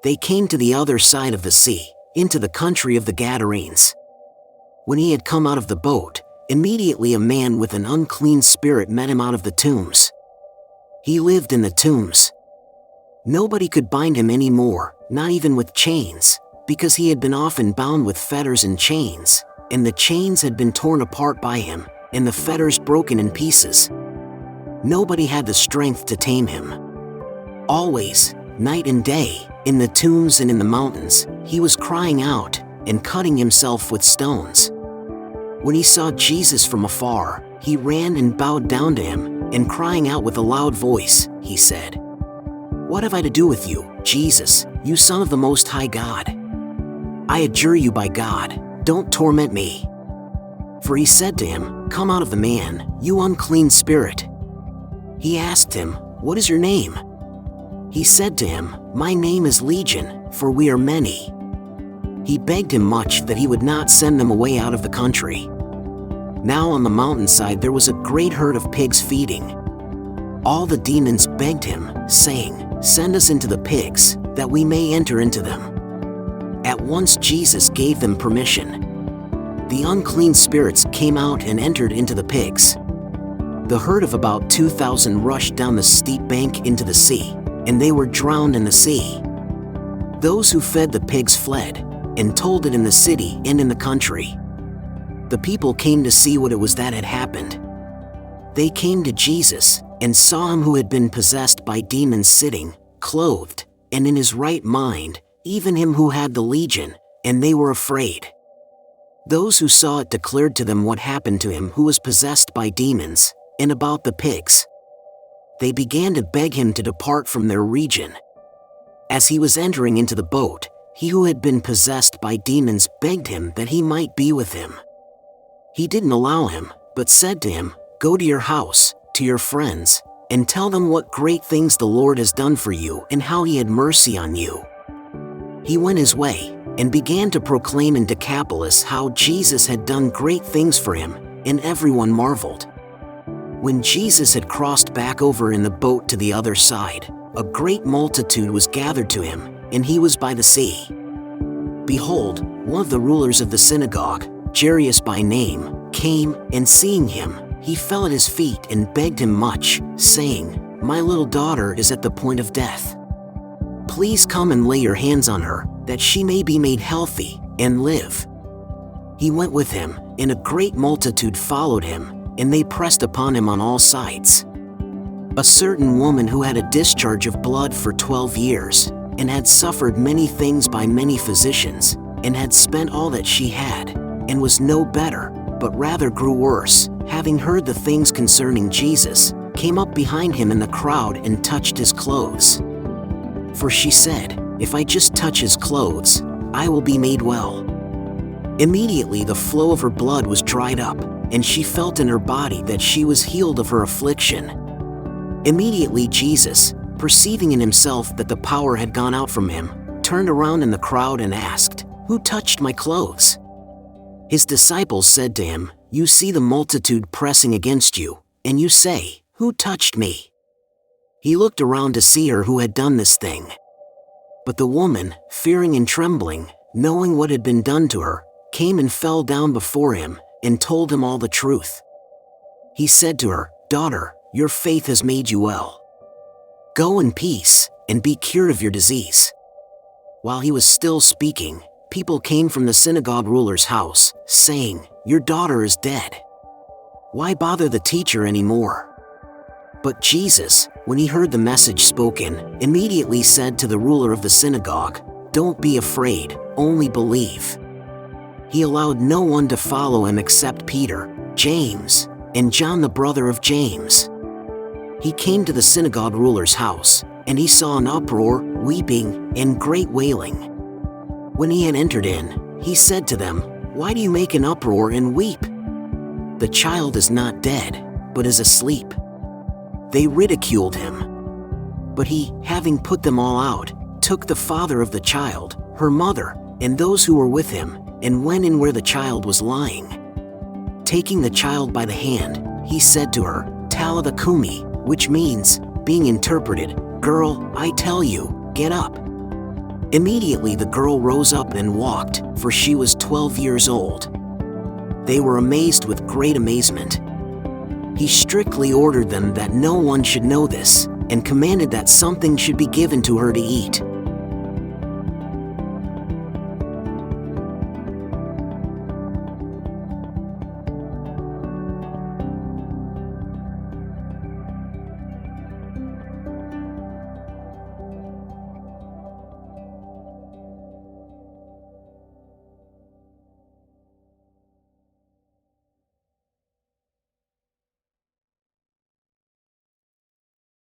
They came to the other side of the sea, into the country of the Gadarenes. When he had come out of the boat, immediately a man with an unclean spirit met him out of the tombs. He lived in the tombs. Nobody could bind him anymore, not even with chains, because he had been often bound with fetters and chains, and the chains had been torn apart by him, and the fetters broken in pieces. Nobody had the strength to tame him. Always, night and day, in the tombs and in the mountains, he was crying out and cutting himself with stones. When he saw Jesus from afar, he ran and bowed down to him, and crying out with a loud voice, he said, "What have I to do with you, Jesus, you Son of the Most High God? I adjure you by God, don't torment me." For he said to him, "Come out of the man, you unclean spirit." He asked him, "What is your name?" He said to him, "My name is Legion, for we are many." He begged him much that he would not send them away out of the country. Now on the mountainside there was a great herd of pigs feeding. All the demons begged him, saying, "Send us into the pigs, that we may enter into them." At once Jesus gave them permission. The unclean spirits came out and entered into the pigs. The herd of about 2,000 rushed down the steep bank into the sea, and they were drowned in the sea. Those who fed the pigs fled, and told it in the city and in the country. The people came to see what it was that had happened. They came to Jesus, and saw him who had been possessed by demons sitting, clothed, and in his right mind, even him who had the legion, and they were afraid. Those who saw it declared to them what happened to him who was possessed by demons, and about the pigs. They began to beg him to depart from their region. As he was entering into the boat, he who had been possessed by demons begged him that he might be with him. He didn't allow him, but said to him, "Go to your house, to your friends, and tell them what great things the Lord has done for you and how he had mercy on you." He went his way, and began to proclaim in Decapolis how Jesus had done great things for him, and everyone marveled. When Jesus had crossed back over in the boat to the other side, a great multitude was gathered to him, and he was by the sea. Behold, one of the rulers of the synagogue, Jairus by name, came, and seeing him, he fell at his feet and begged him much, saying, "My little daughter is at the point of death. Please come and lay your hands on her, that she may be made healthy, and live." He went with him, and a great multitude followed him, and they pressed upon him on all sides. A certain woman who had a discharge of blood for 12 years, and had suffered many things by many physicians, and had spent all that she had, and was no better, but rather grew worse, having heard the things concerning Jesus, came up behind him in the crowd and touched his clothes. For she said, "If I just touch his clothes, I will be made well." Immediately the flow of her blood was dried up, and she felt in her body that she was healed of her affliction. Immediately Jesus, perceiving in himself that the power had gone out from him, turned around in the crowd and asked, "Who touched my clothes?" His disciples said to him, "You see the multitude pressing against you, and you say, 'Who touched me?'" He looked around to see her who had done this thing. But the woman, fearing and trembling, knowing what had been done to her, came and fell down before him, and told him all the truth. He said to her, "Daughter, your faith has made you well. Go in peace, and be cured of your disease." While he was still speaking, people came from the synagogue ruler's house, saying, "Your daughter is dead. Why bother the teacher anymore?" But Jesus, when he heard the message spoken, immediately said to the ruler of the synagogue, "Don't be afraid, only believe." He allowed no one to follow him except Peter, James, and John the brother of James. He came to the synagogue ruler's house, and he saw an uproar, weeping, and great wailing. When he had entered in, he said to them, "Why do you make an uproar and weep? The child is not dead, but is asleep." They ridiculed him. But he, having put them all out, took the father of the child, her mother, and those who were with him, and went in where the child was lying. Taking the child by the hand, he said to her, "Talitha cumi," which means, being interpreted, "Girl, I tell you, get up." Immediately the girl rose up and walked, for she was 12 years old. They were amazed with great amazement. He strictly ordered them that no one should know this, and commanded that something should be given to her to eat.